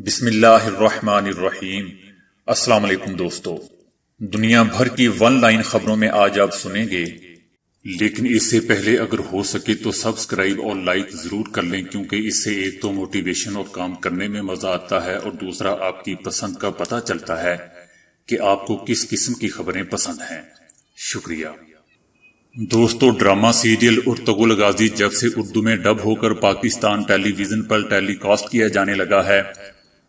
بسم اللہ الرحمن الرحیم۔ السلام علیکم دوستو، دنیا بھر کی ون لائن خبروں میں آج آپ سنیں گے، لیکن اس سے پہلے اگر ہو سکے تو سبسکرائب اور لائک ضرور کر لیں، کیونکہ اس سے ایک تو موٹیویشن اور کام کرنے میں مزہ آتا ہے، اور دوسرا آپ کی پسند کا پتہ چلتا ہے کہ آپ کو کس قسم کی خبریں پسند ہیں۔ شکریہ دوستو۔ ڈرامہ سیریل ارطغرل غازی جب سے اردو میں ڈب ہو کر پاکستان ٹیلی ویژن پر ٹیلی کاسٹ کیا جانے لگا ہے،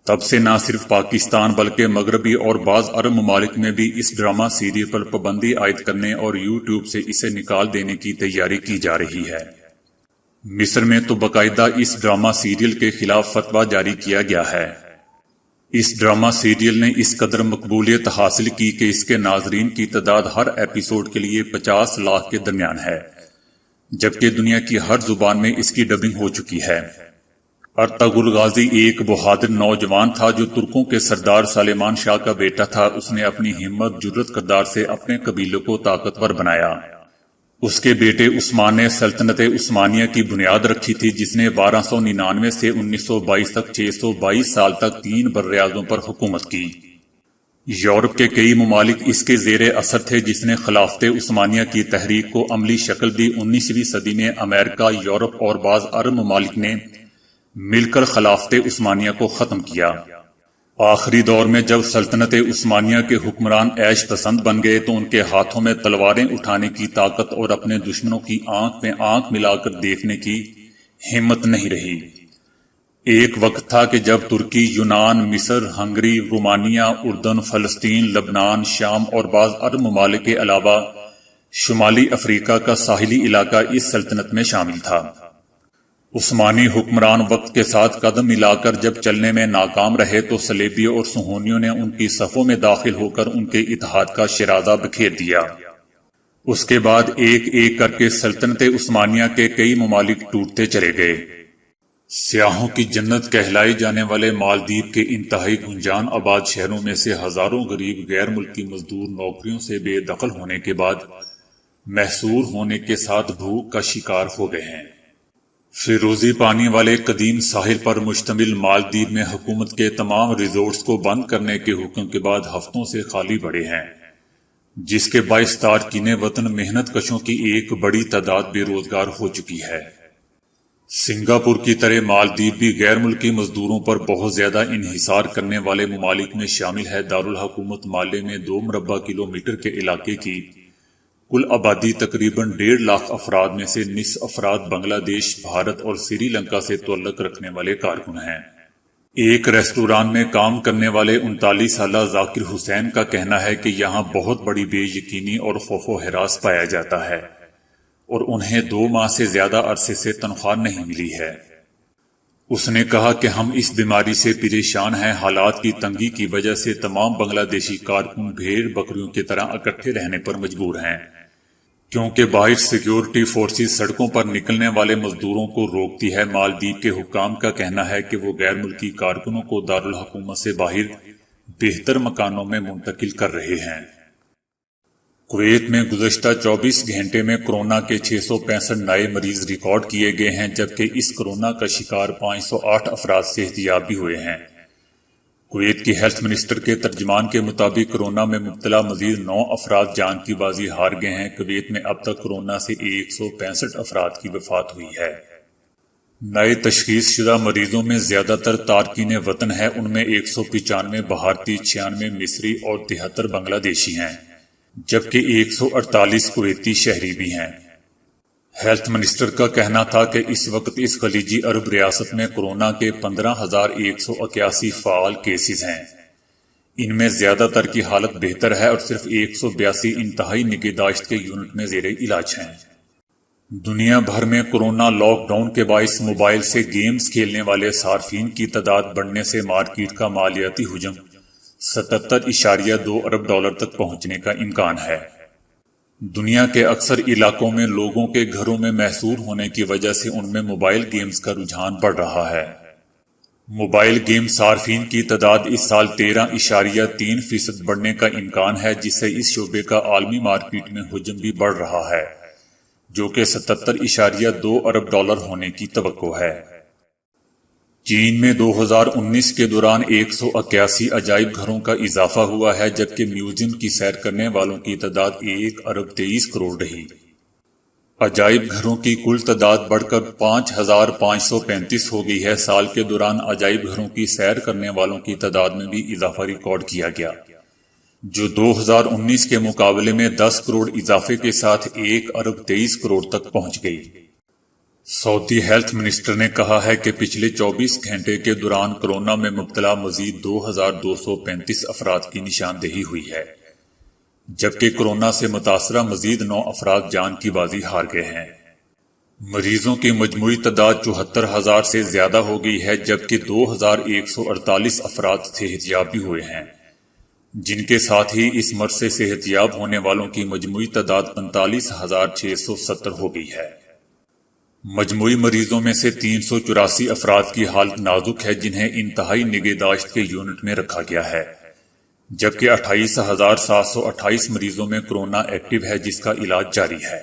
تب سے نہ صرف پاکستان بلکہ مغربی اور بعض عرب ممالک میں بھی اس ڈرامہ سیریل پر پابندی عائد کرنے اور یوٹیوب سے اسے نکال دینے کی تیاری کی جا رہی ہے۔ مصر میں تو باقاعدہ اس ڈرامہ سیریل کے خلاف فتویٰ جاری کیا گیا ہے۔ اس ڈرامہ سیریل نے اس قدر مقبولیت حاصل کی کہ اس کے ناظرین کی تعداد ہر ایپیسوڈ کے لیے 50 لاکھ کے درمیان ہے، جبکہ دنیا کی ہر زبان میں اس کی ڈبنگ ہو چکی ہے۔ ارطغرل غازی ایک بہادر نوجوان تھا جو ترکوں کے سردار سلیمان شاہ کا بیٹا تھا۔ اس نے اپنی ہمت جرأت کردار سے اپنے قبیلے کو طاقتور بنایا۔ اس کے بیٹے عثمان نے سلطنت عثمانیہ کی بنیاد رکھی تھی، جس نے 1299 سے 1922 تک 622 سال تک 3 براعظموں پر حکومت کی۔ یورپ کے کئی ممالک اس کے زیر اثر تھے، جس نے خلافت عثمانیہ کی تحریک کو عملی شکل دی۔ 19ویں صدی میں امریکہ، یورپ اور بعض عرب ممالک نے مل کر خلافت عثمانیہ کو ختم کیا۔ آخری دور میں جب سلطنت عثمانیہ کے حکمران عیش پسند بن گئے تو ان کے ہاتھوں میں تلواریں اٹھانے کی طاقت اور اپنے دشمنوں کی آنکھ میں آنکھ ملا کر دیکھنے کی ہمت نہیں رہی۔ ایک وقت تھا کہ جب ترکی، یونان، مصر، ہنگری، رومانیہ، اردن، فلسطین، لبنان، شام اور بعض عرب ممالک کے علاوہ شمالی افریقہ کا ساحلی علاقہ اس سلطنت میں شامل تھا۔ عثمانی حکمران وقت کے ساتھ قدم ملا کر جب چلنے میں ناکام رہے تو صلیبیوں اور صہیونیوں نے ان کی صفوں میں داخل ہو کر ان کے اتحاد کا شیرازہ بکھیر دیا۔ اس کے بعد ایک ایک کر کے سلطنت عثمانیہ کے کئی ممالک ٹوٹتے چلے گئے۔ سیاحوں کی جنت کہلائے جانے والے مالدیپ کے انتہائی گنجان آباد شہروں میں سے ہزاروں غریب غیر ملکی مزدور نوکریوں سے بے دخل ہونے کے بعد محصور ہونے کے ساتھ بھوک کا شکار ہو گئے ہیں۔ فیروزی پانی والے قدیم ساحل پر مشتمل مالدیپ میں حکومت کے تمام ریزورٹس کو بند کرنے کے حکم کے بعد ہفتوں سے خالی پڑے ہیں، جس کے باعث تارکین وطن محنت کشوں کی ایک بڑی تعداد بے روزگار ہو چکی ہے۔ سنگاپور کی طرح مالدیپ بھی غیر ملکی مزدوروں پر بہت زیادہ انحصار کرنے والے ممالک میں شامل ہے۔ دارالحکومت مالے میں 2 مربع کلومیٹر کے علاقے کی کل آبادی تقریباً 1.5 لاکھ افراد میں سے نصف افراد بنگلہ دیش، بھارت اور سری لنکا سے تعلق رکھنے والے کارکن ہیں۔ ایک ریسٹوران میں کام کرنے والے 39 سالہ ذاکر حسین کا کہنا ہے کہ یہاں بہت بڑی بے یقینی اور خوف و ہراس پایا جاتا ہے اور انہیں 2 ماہ سے زیادہ عرصے سے تنخواہ نہیں ملی ہے۔ اس نے کہا کہ ہم اس بیماری سے پریشان ہیں۔ حالات کی تنگی کی وجہ سے تمام بنگلہ دیشی کارکن بھیڑ بکریوں کی طرح اکٹھے رہنے پر مجبور ہیں، کیونکہ باہر سیکیورٹی فورسز سڑکوں پر نکلنے والے مزدوروں کو روکتی ہے۔ مالدیپ کے حکام کا کہنا ہے کہ وہ غیر ملکی کارکنوں کو دارالحکومت سے باہر بہتر مکانوں میں منتقل کر رہے ہیں۔ کویت میں گزشتہ 24 گھنٹے میں کورونا کے 665 نئے مریض ریکارڈ کیے گئے ہیں، جبکہ اس کورونا کا شکار 508 افراد صحت یاب بھی ہوئے ہیں۔ کویت کی ہیلتھ منسٹر کے ترجمان کے مطابق کورونا میں مبتلا مزید 9 افراد جان کی بازی ہار گئے ہیں۔ کویت میں اب تک کورونا سے 165 افراد کی وفات ہوئی ہے۔ نئے تشخیص شدہ مریضوں میں زیادہ تر تارکین وطن ہیں، ان میں 195 بھارتی، 96 مصری اور 73 بنگلہ دیشی ہیں، جبکہ 148 کویتی شہری بھی ہیں۔ ہیلتھ منسٹر کا کہنا تھا کہ اس وقت اس خلیجی عرب ریاست میں کورونا کے 15,181 فعال کیسز ہیں۔ ان میں زیادہ تر کی حالت بہتر ہے اور صرف 182 انتہائی نگہداشت کے یونٹ میں زیر علاج ہیں۔ دنیا بھر میں کورونا لاک ڈاؤن کے باعث موبائل سے گیمز کھیلنے والے صارفین کی تعداد بڑھنے سے مارکیٹ کا مالیاتی حجم $77.2 ارب تک پہنچنے کا امکان ہے۔ دنیا کے اکثر علاقوں میں لوگوں کے گھروں میں محصور ہونے کی وجہ سے ان میں موبائل گیمز کا رجحان بڑھ رہا ہے۔ موبائل گیم صارفین کی تعداد اس سال 13.3% بڑھنے کا امکان ہے، جس سے اس شعبے کا عالمی مارکیٹ میں حجم بھی بڑھ رہا ہے، جو کہ $77.2 ارب ہونے کی توقع ہے۔ چین میں 2019 کے دوران 181 عجائب گھروں کا اضافہ ہوا ہے، جبکہ میوزیم کی سیر کرنے والوں کی تعداد 1 ارب 23 کروڑ رہی۔ عجائب گھروں کی کل تعداد بڑھ کر 5535 ہو گئی ہے۔ سال کے دوران عجائب گھروں کی سیر کرنے والوں کی تعداد میں بھی اضافہ ریکارڈ کیا گیا، جو 2019 کے مقابلے میں 10 کروڑ اضافے کے ساتھ 1 ارب 23 کروڑ تک پہنچ گئی۔ سعودی ہیلتھ منسٹر نے کہا ہے کہ پچھلے 24 گھنٹے کے دوران کورونا میں مبتلا مزید 2235 افراد کی نشاندہی ہوئی ہے، جبکہ کورونا سے متاثرہ مزید 9 افراد جان کی بازی ہار گئے ہیں۔ مریضوں کی مجموعی تعداد 74,000 سے زیادہ ہو گئی ہے، جبکہ 2148 افراد صحت یاب بھی ہوئے ہیں، جن کے ساتھ ہی اس مرض سے صحت یاب ہونے والوں کی مجموعی تعداد 45,670 ہو گئی ہے۔ مجموعی مریضوں میں سے 384 افراد کی حالت نازک ہے، جنہیں انتہائی نگہداشت کے یونٹ میں رکھا گیا ہے، جبکہ 28,728 مریضوں میں کورونا ایکٹیو ہے، جس کا علاج جاری ہے۔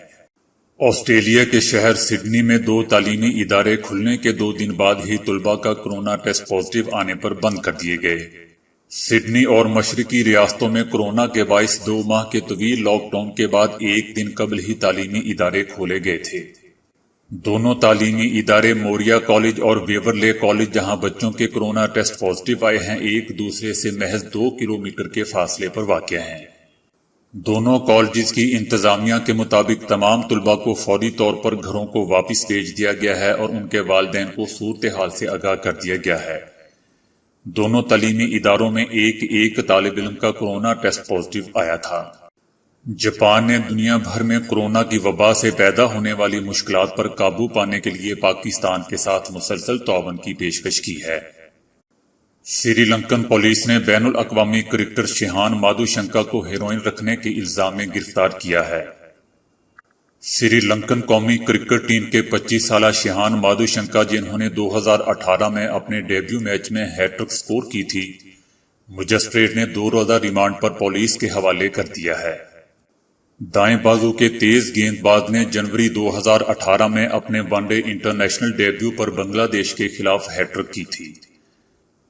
آسٹریلیا کے شہر سڈنی میں 2 تعلیمی ادارے کھلنے کے 2 دن بعد ہی طلباء کا کورونا ٹیسٹ پازیٹیو آنے پر بند کر دیے گئے۔ سڈنی اور مشرقی ریاستوں میں کورونا کے باعث 2 ماہ کے طویل لاک ڈاؤن کے بعد 1 دن قبل ہی تعلیمی ادارے کھولے گئے تھے۔ دونوں تعلیمی ادارے موریا کالج اور ویورلے کالج، جہاں بچوں کے کورونا ٹیسٹ پازیٹیو آئے ہیں، ایک دوسرے سے محض 2 کلومیٹر کے فاصلے پر واقع ہیں۔ دونوں کالجز کی انتظامیہ کے مطابق تمام طلباء کو فوری طور پر گھروں کو واپس بھیج دیا گیا ہے اور ان کے والدین کو صورتحال سے آگاہ کر دیا گیا ہے۔ دونوں تعلیمی اداروں میں ایک طالب علم کا کورونا ٹیسٹ پازیٹیو آیا تھا۔ جاپان نے دنیا بھر میں کورونا کی وبا سے پیدا ہونے والی مشکلات پر قابو پانے کے لیے پاکستان کے ساتھ مسلسل تعاون کی پیشکش کی ہے۔ سری لنکن پولیس نے بین الاقوامی کرکٹر شیہان مادھو شنکا کو ہیروئن رکھنے کے الزام میں گرفتار کیا ہے۔ سری لنکن قومی کرکٹ ٹیم کے 25 سالہ شیہان مادھو شنکا، جنہوں نے 2018 میں اپنے ڈیبیو میچ میں ہیٹ ٹرک سکور کی تھی، مجسٹریٹ نے 2 روزہ ریمانڈ پر پولیس کے حوالے کر دیا ہے۔ دائیں بازو کے تیز گیند باز نے جنوری 2018 میں اپنے ون ڈے انٹرنیشنل ڈیبیو پر بنگلہ دیش کے خلاف ہیٹ ٹرک کی تھی۔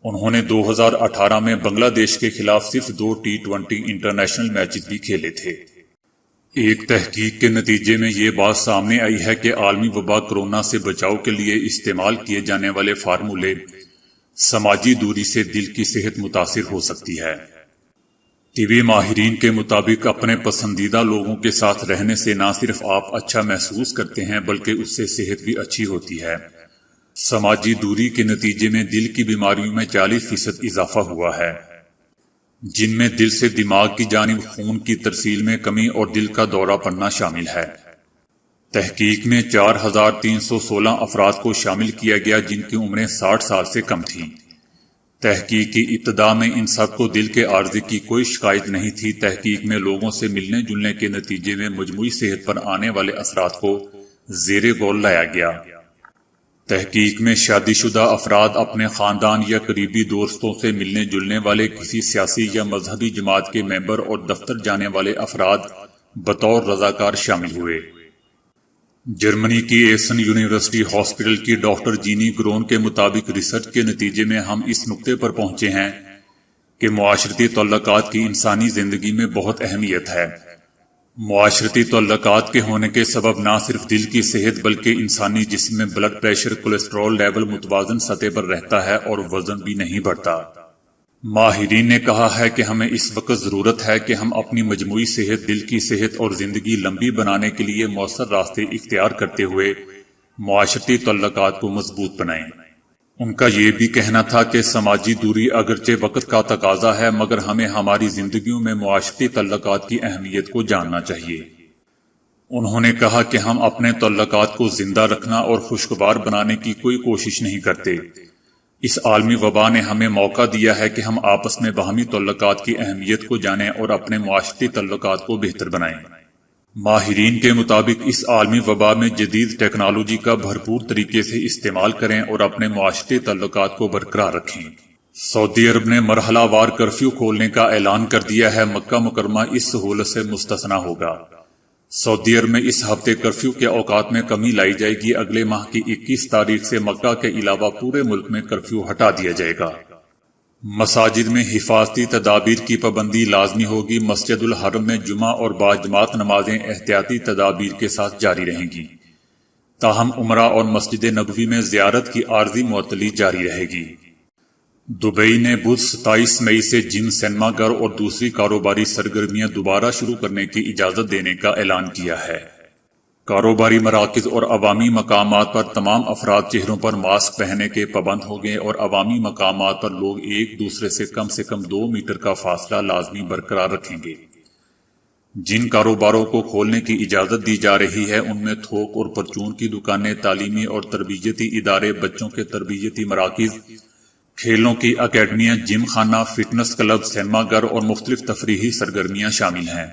انہوں نے 2018 میں بنگلہ دیش کے خلاف صرف 2 T20 انٹرنیشنل میچز بھی کھیلے تھے۔ ایک تحقیق کے نتیجے میں یہ بات سامنے آئی ہے کہ عالمی وبا کورونا سے بچاؤ کے لیے استعمال کیے جانے والے فارمولے سماجی دوری سے دل کی صحت متاثر ہو سکتی ہے۔ طبی ماہرین کے مطابق اپنے پسندیدہ لوگوں کے ساتھ رہنے سے نہ صرف آپ اچھا محسوس کرتے ہیں بلکہ اس سے صحت بھی اچھی ہوتی ہے۔ سماجی دوری کے نتیجے میں دل کی بیماریوں میں 40% اضافہ ہوا ہے، جن میں دل سے دماغ کی جانب خون کی ترسیل میں کمی اور دل کا دورہ پڑنا شامل ہے۔ تحقیق میں 4316 افراد کو شامل کیا گیا جن کی عمریں 60 سال سے کم تھیں۔ تحقیق کی ابتدا میں ان سب کو دل کے عارضے کی کوئی شکایت نہیں تھی۔ تحقیق میں لوگوں سے ملنے جلنے کے نتیجے میں مجموعی صحت پر آنے والے اثرات کو زیر غور لایا گیا۔ تحقیق میں شادی شدہ افراد، اپنے خاندان یا قریبی دوستوں سے ملنے جلنے والے، کسی سیاسی یا مذہبی جماعت کے ممبر اور دفتر جانے والے افراد بطور رضاکار شامل ہوئے۔ جرمنی کی ایسن یونیورسٹی ہاسپٹل کی ڈاکٹر جینی گرون کے مطابق ریسرچ کے نتیجے میں ہم اس نقطے پر پہنچے ہیں کہ معاشرتی تعلقات کی انسانی زندگی میں بہت اہمیت ہے۔ معاشرتی تعلقات کے ہونے کے سبب نہ صرف دل کی صحت بلکہ انسانی جسم میں بلڈ پریشر، کولیسٹرول لیول متوازن سطح پر رہتا ہے اور وزن بھی نہیں بڑھتا۔ ماہرین نے کہا ہے کہ ہمیں اس وقت ضرورت ہے کہ ہم اپنی مجموعی صحت، دل کی صحت اور زندگی لمبی بنانے کے لیے مؤثر راستے اختیار کرتے ہوئے معاشرتی تعلقات کو مضبوط بنائیں۔ ان کا یہ بھی کہنا تھا کہ سماجی دوری اگرچہ وقت کا تقاضا ہے، مگر ہمیں ہماری زندگیوں میں معاشرتی تعلقات کی اہمیت کو جاننا چاہیے۔ انہوں نے کہا کہ ہم اپنے تعلقات کو زندہ رکھنا اور خوشگوار بنانے کی کوئی کوشش نہیں کرتے۔ اس عالمی وبا نے ہمیں موقع دیا ہے کہ ہم آپس میں باہمی تعلقات کی اہمیت کو جانیں اور اپنے معاشرتی تعلقات کو بہتر بنائیں۔ ماہرین کے مطابق اس عالمی وبا میں جدید ٹیکنالوجی کا بھرپور طریقے سے استعمال کریں اور اپنے معاشرتی تعلقات کو برقرار رکھیں۔ سعودی عرب نے مرحلہ وار کرفیو کھولنے کا اعلان کر دیا ہے۔ مکہ مکرمہ اس سہولت سے مستثنی ہوگا۔ سعودی عرب میں اس ہفتے کرفیو کے اوقات میں کمی لائی جائے گی۔ اگلے ماہ کی 21 تاریخ سے مکہ کے علاوہ پورے ملک میں کرفیو ہٹا دیا جائے گا۔ مساجد میں حفاظتی تدابیر کی پابندی لازمی ہوگی۔ مسجد الحرم میں جمعہ اور باجماعت نمازیں احتیاطی تدابیر کے ساتھ جاری رہیں گی، تاہم عمرہ اور مسجد نبوی میں زیارت کی عارضی معطلی جاری رہے گی۔ دبئی نے بدھ 27 مئی سے جم، سینما گھر اور دوسری کاروباری سرگرمیاں دوبارہ شروع کرنے کی اجازت دینے کا اعلان کیا ہے۔ کاروباری مراکز اور عوامی مقامات پر تمام افراد چہروں پر ماسک پہننے کے پابند ہوں گے اور عوامی مقامات پر لوگ ایک دوسرے سے کم 2 میٹر کا فاصلہ لازمی برقرار رکھیں گے۔ جن کاروباروں کو کھولنے کی اجازت دی جا رہی ہے ان میں تھوک اور پرچون کی دکانیں، تعلیمی اور تربیتی ادارے، بچوں کے تربیتی مراکز، کھیلوں کی اکیڈمیاں، جم خانہ، فٹنس کلب، سینما گھر اور مختلف تفریحی سرگرمیاں شامل ہیں۔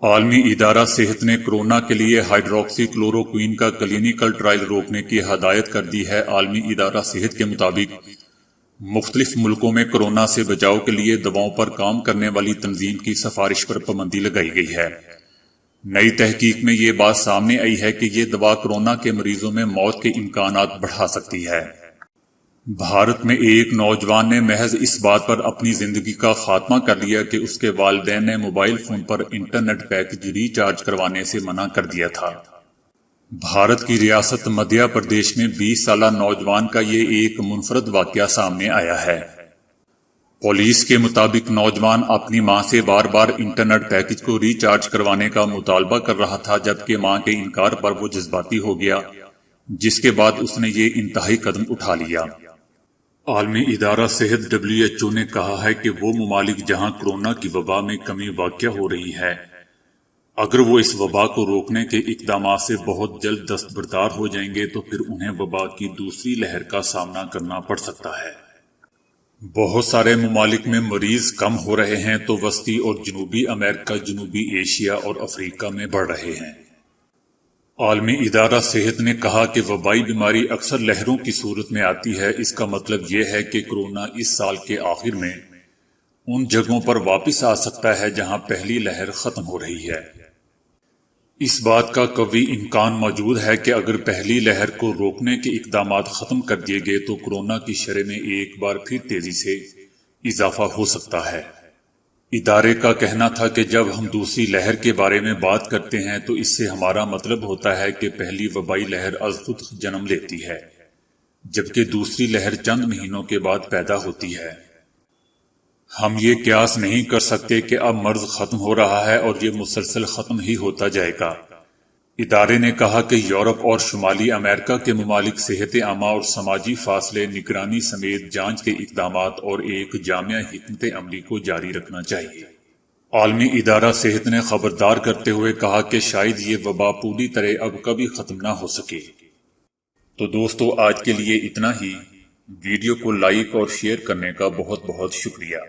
عالمی ادارہ صحت نے کورونا کے لیے ہائیڈروکسی کلوروکوئین کا کلینیکل ٹرائل روکنے کی ہدایت کر دی ہے۔ عالمی ادارہ صحت کے مطابق مختلف ملکوں میں کورونا سے بچاؤ کے لیے دواؤں پر کام کرنے والی تنظیم کی سفارش پر پابندی لگائی گئی ہے۔ نئی تحقیق میں یہ بات سامنے آئی ہے کہ یہ دوا کورونا کے مریضوں میں موت کے امکانات بڑھا سکتی ہے۔ بھارت میں ایک نوجوان نے محض اس بات پر اپنی زندگی کا خاتمہ کر لیا کہ اس کے والدین نے موبائل فون پر انٹرنیٹ پیکج ری چارج کروانے سے منع کر دیا تھا۔ بھارت کی ریاست مدھیہ پردیش میں 20 سالہ نوجوان کا یہ ایک منفرد واقعہ سامنے آیا ہے۔ پولیس کے مطابق نوجوان اپنی ماں سے بار بار انٹرنیٹ پیکج کو ری چارج کروانے کا مطالبہ کر رہا تھا، جبکہ ماں کے انکار پر وہ جذباتی ہو گیا، جس کے بعد اس نے یہ انتہائی قدم اٹھا لیا۔ عالمی ادارہ صحت WHO نے کہا ہے کہ وہ ممالک جہاں کورونا کی وبا میں کمی واقع ہو رہی ہے، اگر وہ اس وبا کو روکنے کے اقدامات سے بہت جلد دستبردار ہو جائیں گے تو پھر انہیں وبا کی دوسری لہر کا سامنا کرنا پڑ سکتا ہے۔ بہت سارے ممالک میں مریض کم ہو رہے ہیں تو وسطی اور جنوبی امریکہ، جنوبی ایشیا اور افریقہ میں بڑھ رہے ہیں۔ عالمی ادارہ صحت نے کہا کہ وبائی بیماری اکثر لہروں کی صورت میں آتی ہے۔ اس کا مطلب یہ ہے کہ کورونا اس سال کے آخر میں ان جگہوں پر واپس آ سکتا ہے جہاں پہلی لہر ختم ہو رہی ہے۔ اس بات کا قوی امکان موجود ہے کہ اگر پہلی لہر کو روکنے کے اقدامات ختم کر دیے گئے تو کورونا کی شرح میں ایک بار پھر تیزی سے اضافہ ہو سکتا ہے۔ ادارے کا کہنا تھا کہ جب ہم دوسری لہر کے بارے میں بات کرتے ہیں تو اس سے ہمارا مطلب ہوتا ہے کہ پہلی وبائی لہر از خود جنم لیتی ہے، جبکہ دوسری لہر چند مہینوں کے بعد پیدا ہوتی ہے۔ ہم یہ قیاس نہیں کر سکتے کہ اب مرض ختم ہو رہا ہے اور یہ مسلسل ختم ہی ہوتا جائے گا۔ ادارے نے کہا کہ یورپ اور شمالی امریکہ کے ممالک صحت عامہ اور سماجی فاصلے، نگرانی سمیت جانچ کے اقدامات اور ایک جامع حکمت عملی کو جاری رکھنا چاہیے۔ عالمی ادارہ صحت نے خبردار کرتے ہوئے کہا کہ شاید یہ وبا پوری طرح اب کبھی ختم نہ ہو سکے۔ تو دوستو، آج کے لیے اتنا ہی۔ ویڈیو کو لائک اور شیئر کرنے کا بہت بہت شکریہ۔